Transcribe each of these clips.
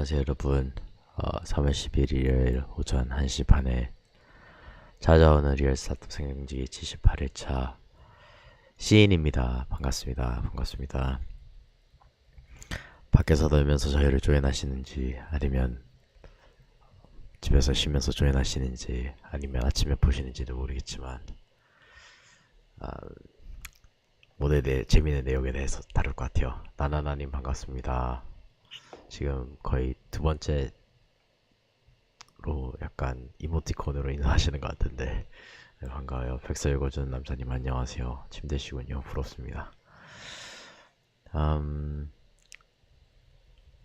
안녕하세요 여러분. 3월 11일 일요일 오전 1시 반에 찾아오는 리얼 스타트업 생명지기 78회차 시인입니다. 반갑습니다. 밖에서 놀면서 저희를 조인하시는지, 아니면 집에서 쉬면서 조인하시는지, 아니면 아침에 보시는지도 모르겠지만 오늘 재미있는 내용에 대해서 다룰 것 같아요. 나나나님 반갑습니다. 지금 거의 두 번째로 약간 이모티콘으로 인사하시는 것 같은데, 네, 반가워요. 백서 읽어주는 남자님 안녕하세요. 침대시군요. 부럽습니다.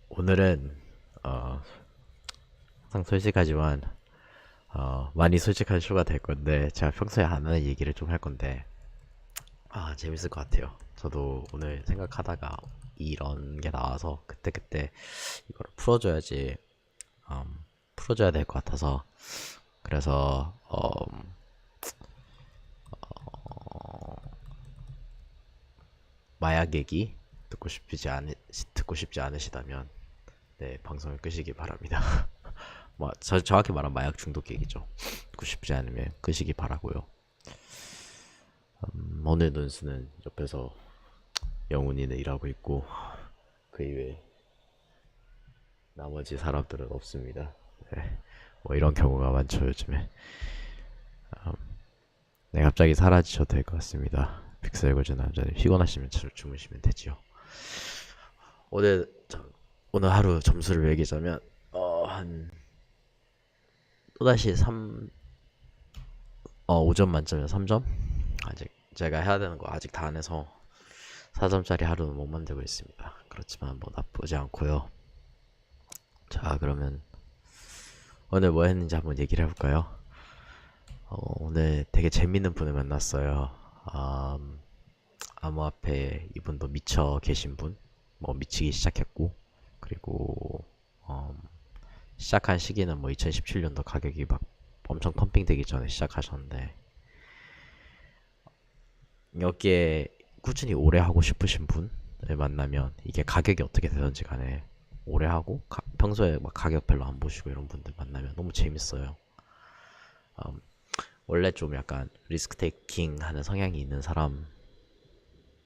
오늘은 항상 솔직하지만 많이 솔직한 쇼가 될 건데, 제가 평소에 안 하는 얘기를 좀 할 건데 재밌을 것 같아요. 저도 오늘 생각하다가 이런 게 나와서 그때그때 이걸 풀어줘야 될 것 같아서, 그래서 마약 얘기 듣고 싶지 않으시다면 네, 방송을 끄시기 바랍니다. 정확히 말하면 마약 중독 얘기죠. 듣고 싶지 않으면 끄시기 바라고요. 오늘 논수는 옆에서 영훈이는 일하고 있고, 그 이외에 나머지 사람들은 없습니다. 네, 뭐 이런 경우가 많죠 요즘에. 네, 갑자기 사라지셔도 될 것 같습니다. 픽셀거즈 남자님 피곤하시면 주무시면 되지요. 오늘 오늘 하루 점수를 매기자면 한 또다시 5점 만점에 3점? 아직 제가 해야 되는 거 아직 다 안 해서 4점짜리 하루는 못 만들고 있습니다. 그렇지만 뭐 나쁘지 않고요. 자, 그러면 오늘 뭐 했는지 한번 얘기를 해볼까요? 오늘 되게 재밌는 분을 만났어요. 암호화폐 이분도 미쳐 계신 분, 뭐 미치기 시작했고, 그리고 시작한 시기는 뭐 2017년도 가격이 막 엄청 펌핑되기 전에 시작하셨는데, 여기에 꾸준히 오래 하고 싶으신 분을 만나면 이게 가격이 어떻게 되든지 간에 오래 하고 평소에 막 가격 별로 안 보시고 이런 분들 만나면 너무 재밌어요. 원래 좀 약간 리스크 테이킹 하는 성향이 있는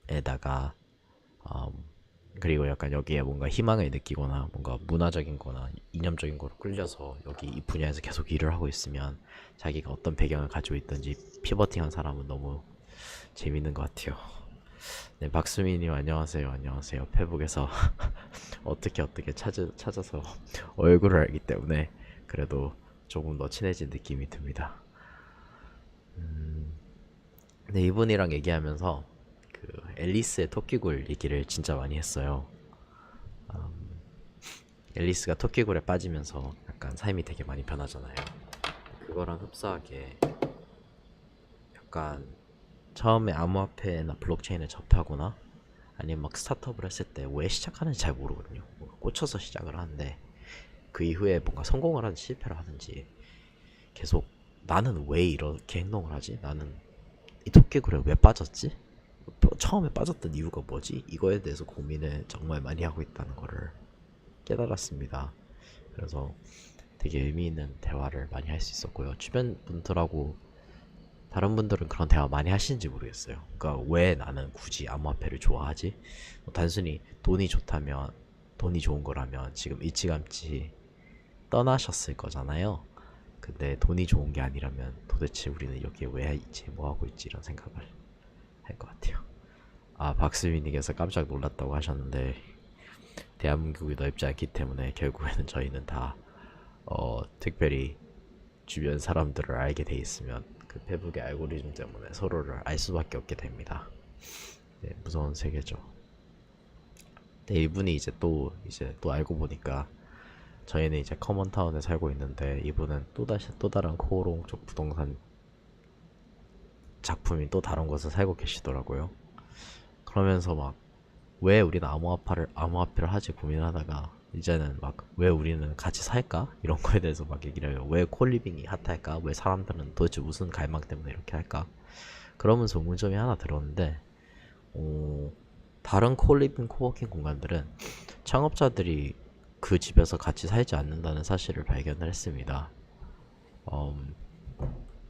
사람에다가 그리고 약간 여기에 뭔가 희망을 느끼거나 뭔가 문화적인 거나 이념적인 거로 끌려서 여기 이 분야에서 계속 일을 하고 있으면, 자기가 어떤 배경을 가지고 있든지 피버팅한 사람은 너무 재밌는 것 같아요. 네, 박수민님 안녕하세요. 페북에서 어떻게 찾아서 얼굴을 알기 때문에 그래도 조금 더 친해진 느낌이 듭니다. 근데 이분이랑 얘기하면서 그 앨리스의 토끼굴 얘기를 진짜 많이 했어요. 앨리스가 토끼굴에 빠지면서 약간 삶이 되게 많이 변하잖아요. 그거랑 흡사하게 약간 처음에 암호화폐나 블록체인을 접하거나 아니면 막 스타트업을 했을 때 왜 시작하는지 잘 모르거든요. 뭔가 꽂혀서 시작을 하는데 그 이후에 뭔가 성공을 하든지 실패를 하든지 계속 나는 왜 이렇게 행동을 하지? 나는 이 토끼굴에 왜 빠졌지? 처음에 빠졌던 이유가 뭐지? 이거에 대해서 고민을 정말 많이 하고 있다는 거를 깨달았습니다. 그래서 되게 의미 있는 대화를 많이 할 수 있었고요. 주변 분들하고 다른 분들은 그런 대화 많이 하시는지 모르겠어요. 그러니까 왜 나는 굳이 암호화폐를 좋아하지? 뭐 단순히 돈이 좋은 거라면 지금 일찌감치 떠나셨을 거잖아요. 근데 돈이 좋은 게 아니라면 도대체 우리는 여기에 왜 있지? 뭐 하고 있지? 이런 생각을 할 것 같아요. 박수민님께서 깜짝 놀랐다고 하셨는데, 대한민국이 넓지 않기 때문에 결국에는 저희는 다 특별히 주변 사람들을 알게 돼 있으면 그 페북의 알고리즘 때문에 서로를 알 수밖에 없게 됩니다. 네, 무서운 세계죠. 근데 이분이 이제 또 알고 보니까 저희는 이제 커먼타운에 살고 있는데, 이분은 또 다른 코오롱 쪽 부동산 작품인 또 다른 곳에 살고 계시더라고요. 그러면서 막 왜 우리는 암호화폐를 하지 고민을 하다가, 이제는 막 왜 우리는 같이 살까? 이런 거에 대해서 막 얘기를 해요. 왜 콜리빙이 핫할까? 왜 사람들은 도대체 무슨 갈망 때문에 이렇게 할까? 그러면서 의문점이 하나 들었는데, 다른 콜리빙 코워킹 공간들은 창업자들이 그 집에서 같이 살지 않는다는 사실을 발견을 했습니다.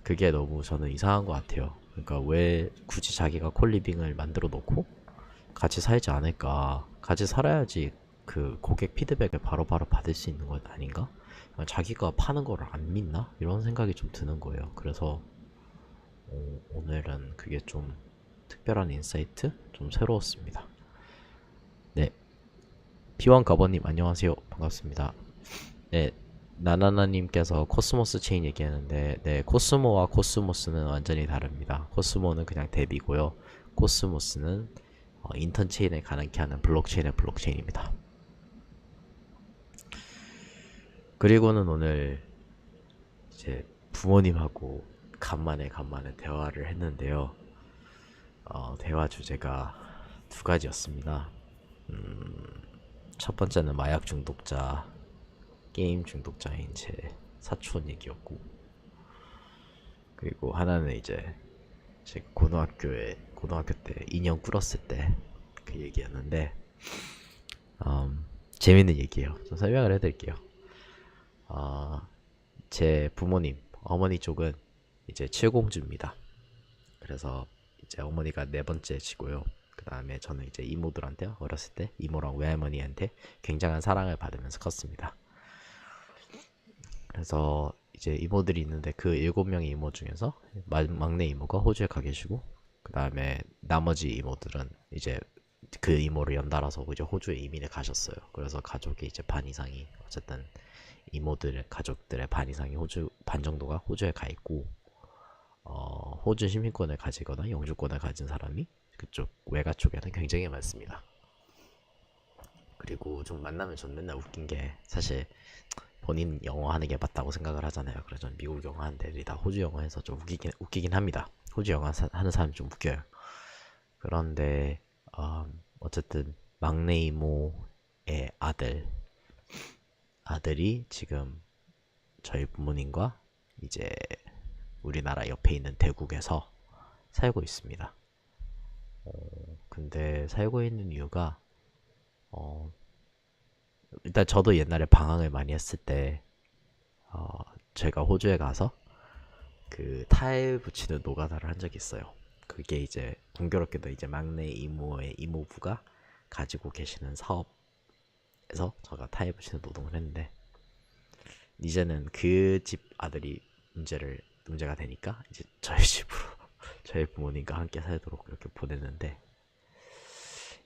그게 너무 저는 이상한 것 같아요. 그러니까 왜 굳이 자기가 콜리빙을 만들어 놓고 같이 살지 않을까? 같이 살아야지 그 고객 피드백을 바로바로 받을 수 있는 건 아닌가? 자기가 파는 거를 안 믿나? 이런 생각이 좀 드는 거예요. 그래서 오늘은 그게 좀 특별한 인사이트? 좀 새로웠습니다. 네, 피원 가버님 안녕하세요. 반갑습니다. 네, 나나나님께서 코스모스 체인 얘기하는데, 네, 코스모와 코스모스는 완전히 다릅니다. 코스모는 그냥 덱이고요. 코스모스는 인턴 체인을 가능케 하는 블록체인의 블록체인입니다. 그리고는 오늘 이제 부모님하고 간만에 대화를 했는데요. 대화 주제가 두 가지였습니다. 첫 번째는 마약 중독자, 게임 중독자인 제 사촌 얘기였고, 그리고 하나는 이제 제 고등학교 때 인형 꿇었을 때 그 얘기였는데, 재밌는 얘기예요. 좀 설명을 해드릴게요. 제 부모님 어머니 쪽은 이제 칠공주입니다. 그래서 이제 어머니가 네 번째시고요. 그 다음에 저는 이제 이모들한테 어렸을 때 이모랑 외할머니한테 굉장한 사랑을 받으면서 컸습니다. 그래서 이제 이모들이 있는데 그 7명의 이모 중에서 막내 이모가 호주에 가 계시고, 그 다음에 나머지 이모들은 이제 그 이모를 연달아서 이제 호주에 이민을 가셨어요. 그래서 가족의 이제 반 이상이, 어쨌든 이모들의 가족들의 반 이상이 반 정도가 호주에 가 있고, 호주 시민권을 가지거나 영주권을 가진 사람이 그쪽 외가 쪽에는 굉장히 많습니다. 그리고 좀 만나면 전 맨날 웃긴 게, 사실 본인 영어 하는 게 맞다고 생각을 하잖아요. 그래서 저는 미국 영어 하는 애들이 다 호주 영어 해서 좀 웃기긴 합니다. 호주 영어 하는 사람이 좀 웃겨요. 그런데 어쨌든 막내 이모의 아들이 지금 저희 부모님과 이제 우리나라 옆에 있는 대국에서 살고 있습니다. 근데 살고 있는 이유가, 일단 저도 옛날에 방황을 많이 했을 때 제가 호주에 가서 그 타일 붙이는 노가다를 한 적이 있어요. 그게 이제 공교롭게도 이제 막내 이모의 이모부가 가지고 계시는 사업에서 제가 타일 붙이는 노동을 했는데, 이제는 그 집 아들이 문제가 되니까 이제 저희 집으로 저희 부모님과 함께 살도록 이렇게 보냈는데,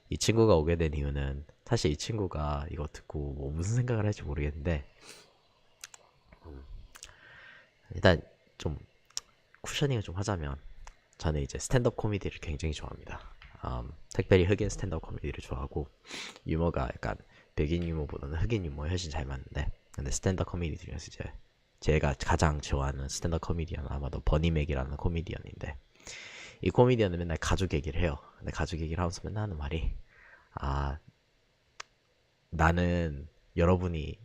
이 친구가 오게 된 이유는, 사실 이 친구가 이거 듣고 뭐 무슨 생각을 할지 모르겠는데, 일단 좀 쿠셔닝을 좀 하자면, 저는 이제 스탠드업 코미디를 굉장히 좋아합니다. 특별히 흑인 스탠드업 코미디를 좋아하고, 유머가 약간 백인 유머보다는 흑인 유머에 훨씬 잘 맞는데, 근데 스탠드업 코미디 중에서 이제 제가 가장 좋아하는 스탠드업 코미디언은 아마도 버니맥이라는 코미디언인데, 이 코미디언은 맨날 가족 얘기를 해요. 근데 가족 얘기를 하면서 맨날 하는 말이, 나는 여러분이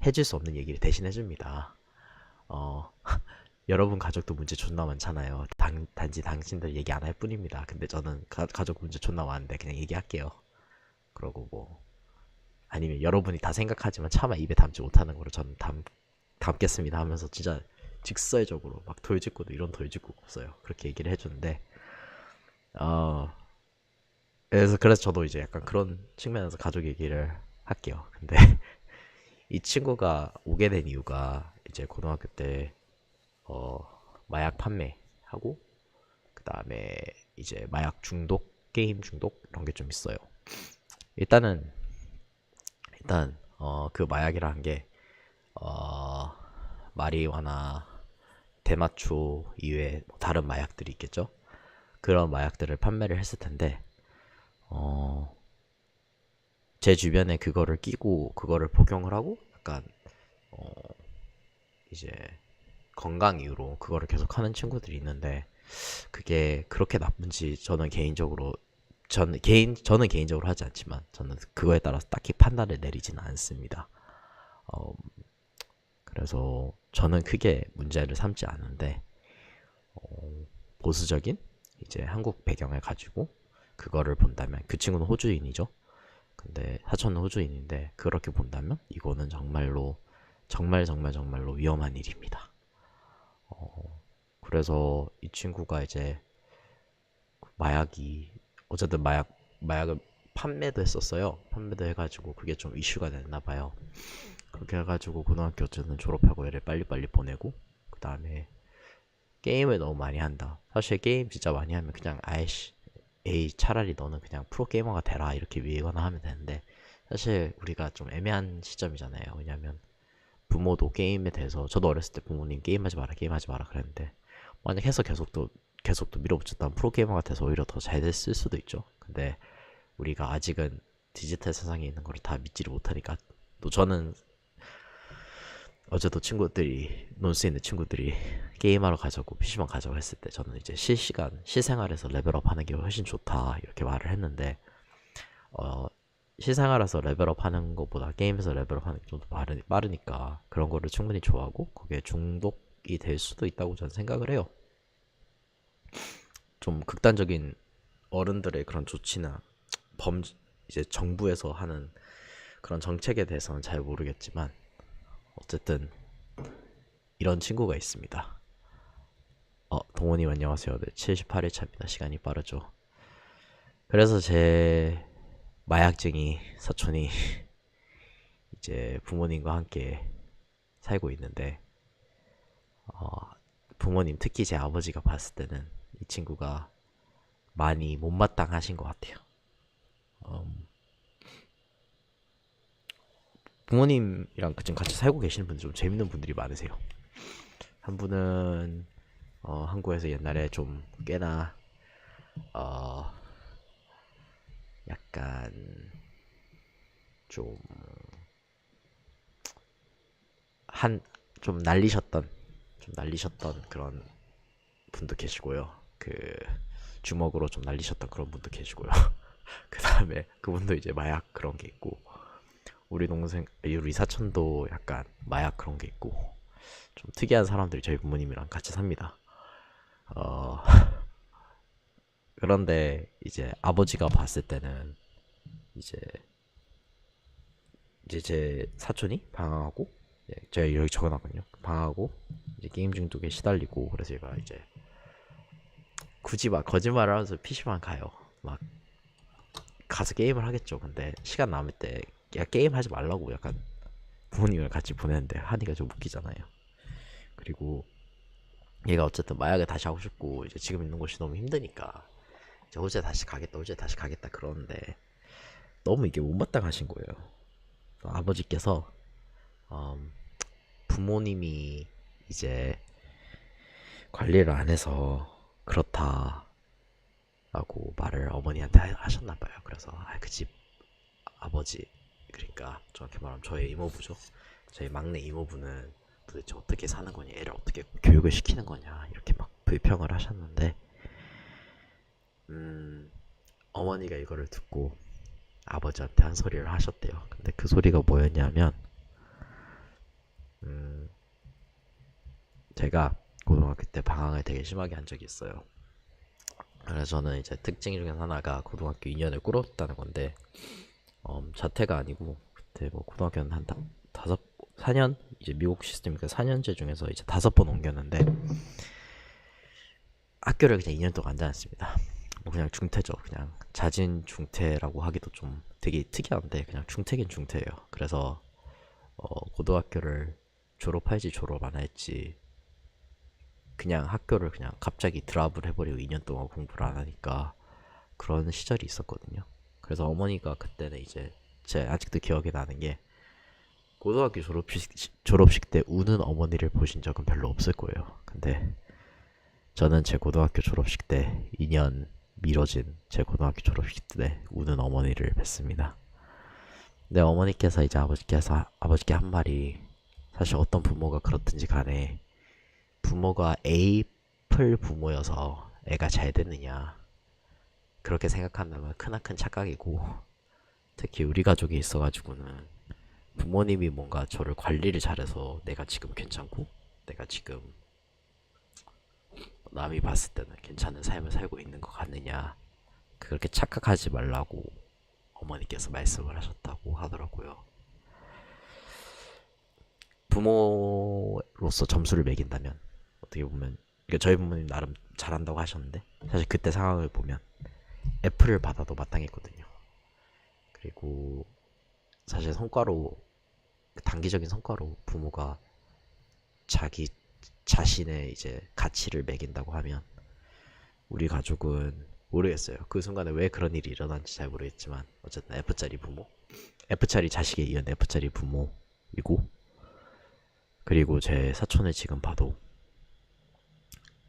해줄 수 없는 얘기를 대신 해줍니다. 여러분 가족도 문제 존나 많잖아요. 단지 당신들 얘기 안 할 뿐입니다. 근데 저는 가족 문제 존나 많은데 그냥 얘기할게요. 그러고 뭐, 아니면 여러분이 다 생각하지만 차마 입에 담지 못하는 거로 저는 담겠습니다 하면서 진짜 직설적으로 막 돌직구도 이런 돌직구가 없어요. 그렇게 얘기를 해주는데, 그래서 저도 이제 약간 그런 측면에서 가족 얘기를 할게요. 근데 이 친구가 오게 된 이유가, 이제 고등학교 때 마약 판매하고, 그 다음에 이제 마약 중독, 게임 중독 이런 게 좀 있어요. 일단 그 마약이라는 게 마리화나 대마초 이외에 뭐 다른 마약들이 있겠죠. 그런 마약들을 판매를 했을 텐데, 제 주변에 그거를 끼고 그거를 복용을 하고 약간 이제 건강 이유로 그거를 계속 하는 친구들이 있는데, 그게 그렇게 나쁜지 저는 개인적으로 하지 않지만, 저는 그거에 따라서 딱히 판단을 내리지는 않습니다. 그래서 저는 크게 문제를 삼지 않은데, 보수적인 이제 한국 배경을 가지고 그거를 본다면, 그 친구는 호주인이죠. 근데 사촌은 호주인인데 그렇게 본다면 이거는 정말로 정말로 위험한 일입니다. 그래서 이 친구가 이제 마약이 어쨌든 마약을 판매도 했었어요. 판매도 해가지고 그게 좀 이슈가 됐나 봐요. 그렇게 해가지고 고등학교 어쨌든 졸업하고 얘를 빨리빨리 보내고 그 다음에 게임을 너무 많이 한다. 사실 게임 진짜 많이 하면 그냥 아이씨 에이 차라리 너는 그냥 프로게이머가 되라 이렇게 위거나 하면 되는데 사실 우리가 좀 애매한 시점이잖아요. 왜냐면 부모도 게임에 대해서 저도 어렸을 때 부모님 게임하지 마라 그랬는데 만약 해서 계속 또 밀어붙였다면 프로게이머가 돼서 오히려 더 잘 됐을 수도 있죠. 근데 우리가 아직은 디지털 세상에 있는 걸 다 믿지를 못하니까 또 저는 어제도 친구들이 논 수 있는 친구들이 게임하러 가자고 PC방 가자고 했을 때 저는 이제 실생활에서 레벨업 하는 게 훨씬 좋다 이렇게 말을 했는데 실생활에서 레벨업 하는 것보다 게임에서 레벨업 하는 게 좀 더 빠르니까 그런 거를 충분히 좋아하고 거기에 중독이 될 수도 있다고 저는 생각을 해요. 좀 극단적인 어른들의 그런 조치나 범 이제 정부에서 하는 그런 정책에 대해서는 잘 모르겠지만 어쨌든 이런 친구가 있습니다. 동원님 안녕하세요. 네, 78일차입니다. 시간이 빠르죠. 그래서 제 마약쟁이 사촌이 이제 부모님과 함께 살고 있는데 부모님 특히 제 아버지가 봤을 때는 이 친구가 많이 못마땅하신 것 같아요. 부모님이랑 지금 같이 살고 계시는 분들 좀 재밌는 분들이 많으세요. 한 분은 한국에서 옛날에 좀 꽤나 약간 좀 한 좀 날리셨던 그런 분도 계시고요. 그 주먹으로 좀 날리셨던 그런 분도 계시고요. 그 다음에 그분도 이제 마약 그런 게 있고 우리 사촌도 약간 마약 그런 게 있고 좀 특이한 사람들이 저희 부모님이랑 같이 삽니다. 어, 그런데 이제 아버지가 봤을 때는 이제 제 사촌이 방황하고 제가 여기 적어놨거든요. 방황하고 이제 게임 중독에 시달리고 그래서 제가 이제 굳이 막 거짓말을 하면서 PC방 가요. 막 가서 게임을 하겠죠. 근데 시간 남을 때 야 게임 하지 말라고 약간 부모님을 같이 보내는데 하니까 좀 웃기잖아요. 그리고 얘가 어쨌든 마약을 다시 하고 싶고 이제 지금 있는 곳이 너무 힘드니까 이제 어제 다시 가겠다 그러는데 너무 이게 못마땅하신 거예요. 아버지께서 음, 부모님이 이제 관리를 안 해서 그렇다라고 말을 어머니한테 하셨나 봐요. 그래서 그 집 아버지 그러니까 정확히 말하면 저의 이모부죠. 저희 막내 이모부는 도대체 어떻게 사는 거냐, 애를 어떻게 교육을 시키는 거냐 이렇게 막 불평을 하셨는데 어머니가 이거를 듣고 아버지한테 한 소리를 하셨대요. 근데 그 소리가 뭐였냐면 제가 고등학교 때 방황을 되게 심하게 한 적이 있어요. 그래서 저는 이제 특징 중에 하나가 고등학교 2년을 꿇었다는 건데 자퇴가 아니고 그때 뭐 고등학교는 한 다섯 4년 이제 미국 시스템이니까 4년제 중에서 이제 5번 옮겼는데 학교를 그냥 2년 동안 안 다녔습니다. 뭐 그냥 중퇴죠. 그냥 자진 중퇴라고 하기도 좀 되게 특이한데 그냥 중퇴긴 중퇴예요. 그래서 고등학교를 졸업할지 졸업 안 할지 그냥 학교를 그냥 갑자기 드랍을 해버리고 2년 동안 공부를 안 하니까 그런 시절이 있었거든요. 그래서 어머니가 그때는 이제 제 아직도 기억이 나는 게 고등학교 졸업식 때 우는 어머니를 보신 적은 별로 없을 거예요. 근데 저는 제 고등학교 졸업식 때 2년 미뤄진 제 고등학교 졸업식 때 우는 어머니를 뵀습니다. 근데 어머니께서 이제 아버지께 한 말이 사실 어떤 부모가 그렇든지 간에 부모가 에이플 부모여서 애가 잘 됐느냐 그렇게 생각한다면 크나큰 착각이고 특히 우리 가족이 있어가지고는 부모님이 뭔가 저를 관리를 잘해서 내가 지금 괜찮고 내가 지금 남이 봤을 때는 괜찮은 삶을 살고 있는 것 같느냐 그렇게 착각하지 말라고 어머니께서 말씀을 하셨다고 하더라고요. 부모로서 점수를 매긴다면 어떻게 보면 그러니까 저희 부모님 나름 잘한다고 하셨는데 사실 그때 상황을 보면 F를 받아도 마땅했거든요. 그리고 사실 성과로 단기적인 성과로 부모가 자기 자신의 이제 가치를 매긴다고 하면 우리 가족은 모르겠어요. 그 순간에 왜 그런 일이 일어난지 잘 모르겠지만 어쨌든 F짜리 부모, F짜리 자식에 이은 F짜리 부모이고 그리고 제 사촌을 지금 봐도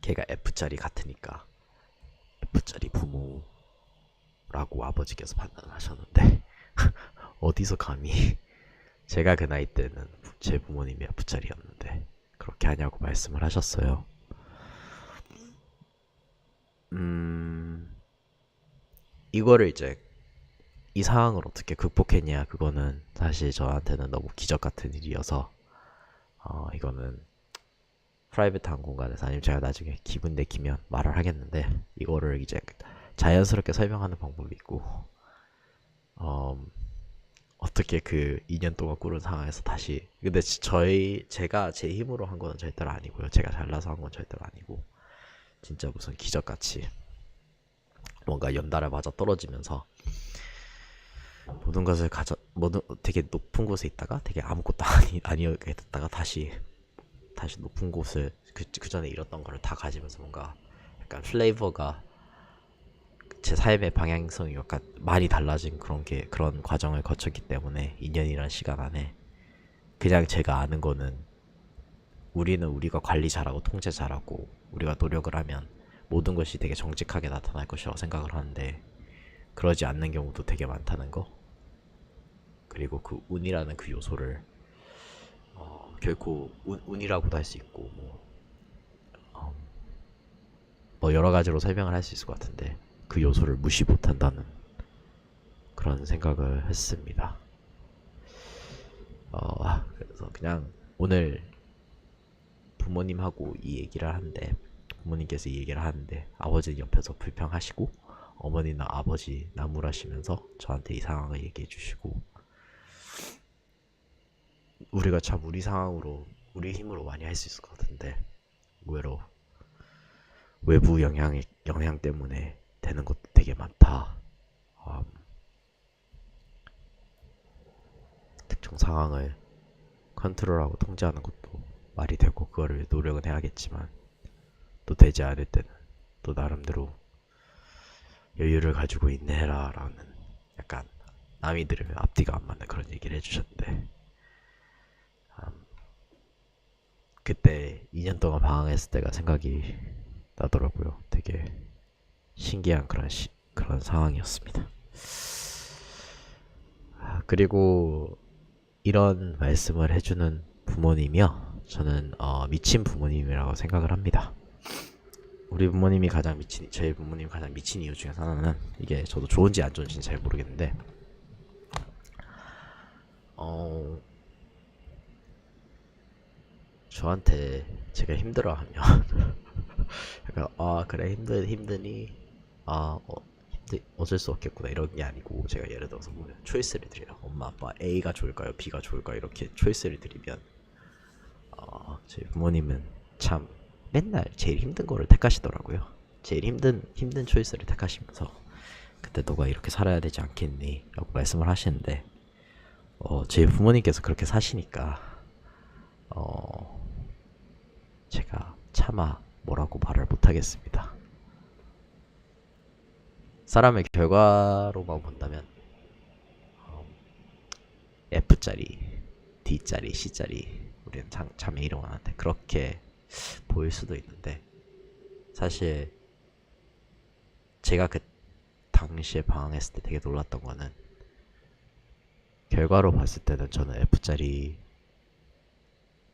걔가 F짜리 같으니까 F짜리 부모라고 아버지께서 판단을 하셨는데 어디서 감히 제가 그 나이 때는 제 부모님이 F짜리였는데 그렇게 하냐고 말씀을 하셨어요. 이거를 이제 이 상황을 어떻게 극복했냐 그거는 사실 저한테는 너무 기적 같은 일이어서 이거는 프라이빗한 공간에서 아니면 제가 나중에 기분 내키면 말을 하겠는데 이거를 이제 자연스럽게 설명하는 방법이 있고 어떻게 그 2년 동안 꾸른 상황에서 다시 근데 제가 제 힘으로 한 거는 절대로 아니고요. 제가 잘나서 한 건 절대로 아니고 진짜 무슨 기적같이 뭔가 연달아 맞아 떨어지면서 모든 것을 되게 높은 곳에 있다가 되게 아무것도 아니게 됐다가 다시 높은 곳을 그 전에 잃었던 거를 다 가지면서 뭔가 약간 플레이버가 제 삶의 방향성이 약간 많이 달라진 그런 과정을 거쳤기 때문에 2년이란 시간 안에 그냥 제가 아는 거는 우리는 우리가 관리 잘하고 통제 잘하고 우리가 노력을 하면 모든 것이 되게 정직하게 나타날 것이라고 생각을 하는데 그러지 않는 경우도 되게 많다는 거 그리고 그 운이라는 그 요소를 결코 운이라고도 할 수 있고 뭐 여러 가지로 설명을 할 수 있을 것 같은데 그 요소를 무시 못한다는 그런 생각을 했습니다. 그래서 그냥 오늘 부모님하고 이 얘기를 하는데 부모님께서 이 얘기를 하는데 아버지는 옆에서 불평하시고 어머니나 아버지 나무라시면서 저한테 이 상황을 얘기해 주시고 우리가 참 우리 상황으로 우리 힘으로 많이 할 수 있을 것 같은데 의외로 외부 영향 때문에 되는 것도 되게 많다. 특정 상황을 컨트롤하고 통제하는 것도 말이 되고 그거를 노력은 해야겠지만 또 되지 않을 때는 또 나름대로 여유를 가지고 있네라라는 약간 남이 들으면 앞뒤가 안 맞는 그런 얘기를 해주셨는데 그때 2년 동안 방황했을 때가 생각이 나더라고요. 되게 신기한 그런 상황이었습니다. 그리고 이런 말씀을 해주는 부모님이요. 저는 미친 부모님이라고 생각을 합니다. 우리 부모님이 가장 미친, 저희 부모님이 가장 미친 이유 중에 하나는 이게 저도 좋은지 안 좋은지는 잘 모르겠는데 저한테 제가 힘들어하면 약간 그래 힘드니 어쩔 수 없겠구나 이런 게 아니고 제가 예를 들어서 뭐 초이스를 드려요. 엄마 아빠 A가 좋을까요 B가 좋을까요 이렇게 초이스를 드리면 저희 부모님은 참 맨날 제일 힘든 거를 택하시더라고요. 제일 힘든 초이스를 택하시면서 그때 너가 이렇게 살아야 되지 않겠니 라고 말씀을 하시는데 제 부모님께서 그렇게 사시니까 제가 차마 뭐라고 말을 못하겠습니다. 사람의 결과로만 본다면 F짜리, D짜리, C짜리 우리는 자매 이름하는데 그렇게 보일 수도 있는데 사실 제가 그 당시에 방황했을 때 되게 놀랐던 거는 결과로 봤을 때는 저는 F짜리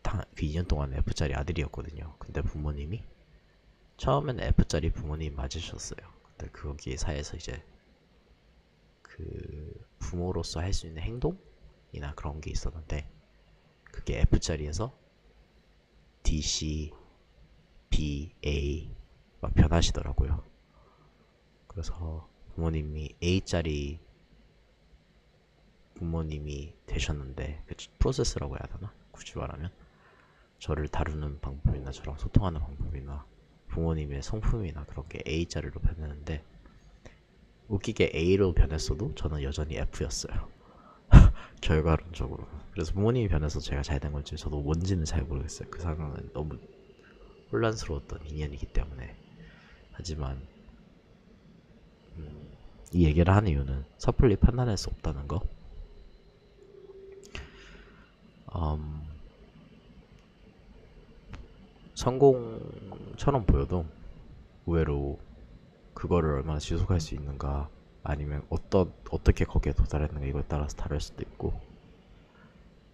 그 2년 동안 F짜리 아들이었거든요. 근데 부모님이 처음에는 F짜리 부모님 맞으셨어요. 근데 거기 사이에서 이제 그 부모로서 할 수 있는 행동이나 그런 게 있었는데 그게 F짜리에서 D, C, B, A 막 변하시더라고요. 그래서 부모님이 A짜리 부모님이 되셨는데 그 프로세스라고 해야 되나? 굳이 말하면 저를 다루는 방법이나 저랑 소통하는 방법이나 부모님의 성품이나 그런 게 A자리로 변했는데 웃기게 A로 변했어도 저는 여전히 F였어요. 결과론적으로. 그래서 부모님이 변해서 제가 잘 된 건지 저도 뭔지는 잘 모르겠어요. 그 상황은 너무 혼란스러웠던 인연이기 때문에. 하지만 이 얘기를 하는 이유는 섣불리 판단할 수 없다는 거. 성공처럼 보여도 의외로 그거를 얼마나 지속할 수 있는가, 아니면 어떻게 거기에 도달했는가, 이거에 따라서 다를 수도 있고,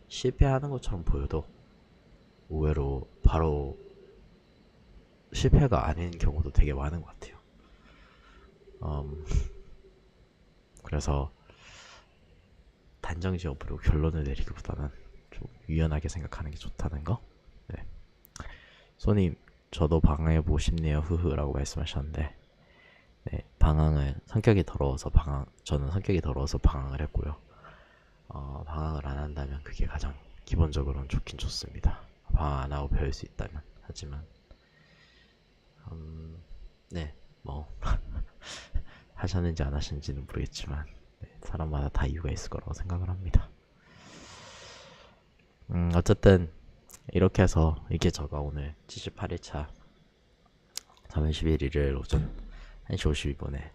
실패하는 것처럼 보여도 의외로 바로 실패가 아닌 경우도 되게 많은 것 같아요. 그래서 단정지어버리고 결론을 내리기보다는 좀 유연하게 생각하는 게 좋다는 거. 네. 손님, 저도 방황해보고 싶네요. 흐흐라고 말씀하셨는데, 네, 저는 성격이 더러워서 방황을 했고요. 방황을 안 한다면 그게 가장 기본적으로는 좋긴 좋습니다. 방황 안 하고 배울 수 있다면. 하지만 네, 뭐 하셨는지 안 하셨는지는 모르겠지만 네, 사람마다 다 이유가 있을 거라고 생각을 합니다. 어쨌든 이렇게 해서 이게 제가 오늘 78일차 3월 11일 오전 1시 52분에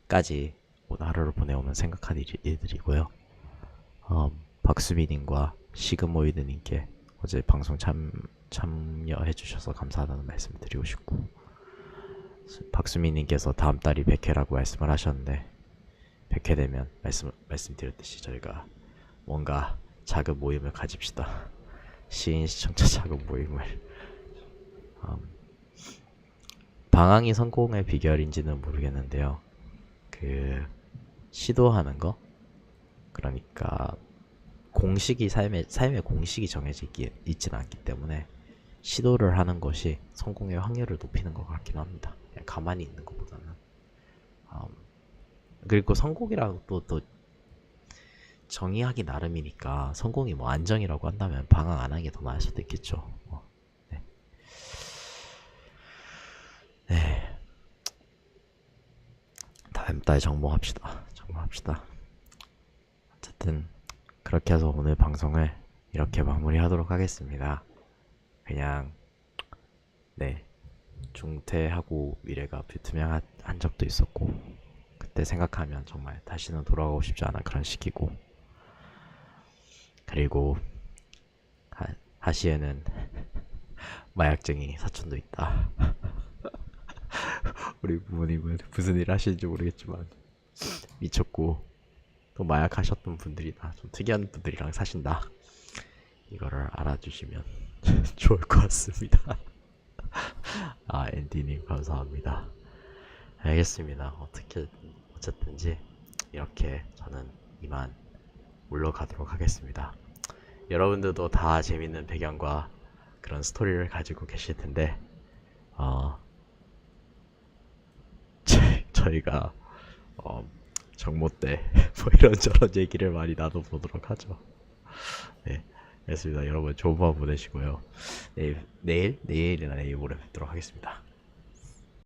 까지 오늘 하루를 보내오면 생각한 일들이고요. 박수빈님과 시그모이드님께 어제 방송 참여해주셔서 감사하다는 말씀을 드리고 싶고, 박수민님께서 다음 달이 100회라고 말씀을 하셨는데 100회 되면 말씀드렸듯이 저희가 뭔가 작은 모임을 가집시다. 시인 시청자 작은 모임을. 방황이 성공의 비결인지는 모르겠는데요. 그 시도하는 거, 그러니까 공식이 삶의 공식이 정해져 있지는 않기 때문에 시도를 하는 것이 성공의 확률을 높이는 것 같긴 합니다. 그냥 가만히 있는 것보다는. 그리고 성공이라고 또 정의하기 나름이니까 성공이 뭐 안정이라고 한다면 방황 안 하는 게 더 나을 수도 있겠죠. 네. 네. 다음 달 정모합시다. 어쨌든 그렇게 해서 오늘 방송을 이렇게 마무리하도록 하겠습니다. 그냥 네, 중퇴하고 미래가 불투명한 적도 있었고, 그때 생각하면 정말 다시는 돌아가고 싶지 않은 그런 시기고, 그리고 하시에는 마약쟁이 사촌도 있다. 우리 부모님은 무슨 일 하시는지 모르겠지만 미쳤고 또 마약 하셨던 분들이나 좀 특이한 분들이랑 사신다. 이거를 알아주시면 좋을 것 같습니다. 앤디님 감사합니다. 알겠습니다. 어쨌든지 이렇게 저는 이만 물러가도록 하겠습니다. 여러분들도 다 재밌는 배경과 그런 스토리를 가지고 계실 텐데 저희가 정모 때 뭐 이런저런 얘기를 많이 나눠보도록 하죠. 네, 알겠습니다. 여러분 좋은 밤 보내시고요. 내일이나 내일 모레 뵙도록 하겠습니다.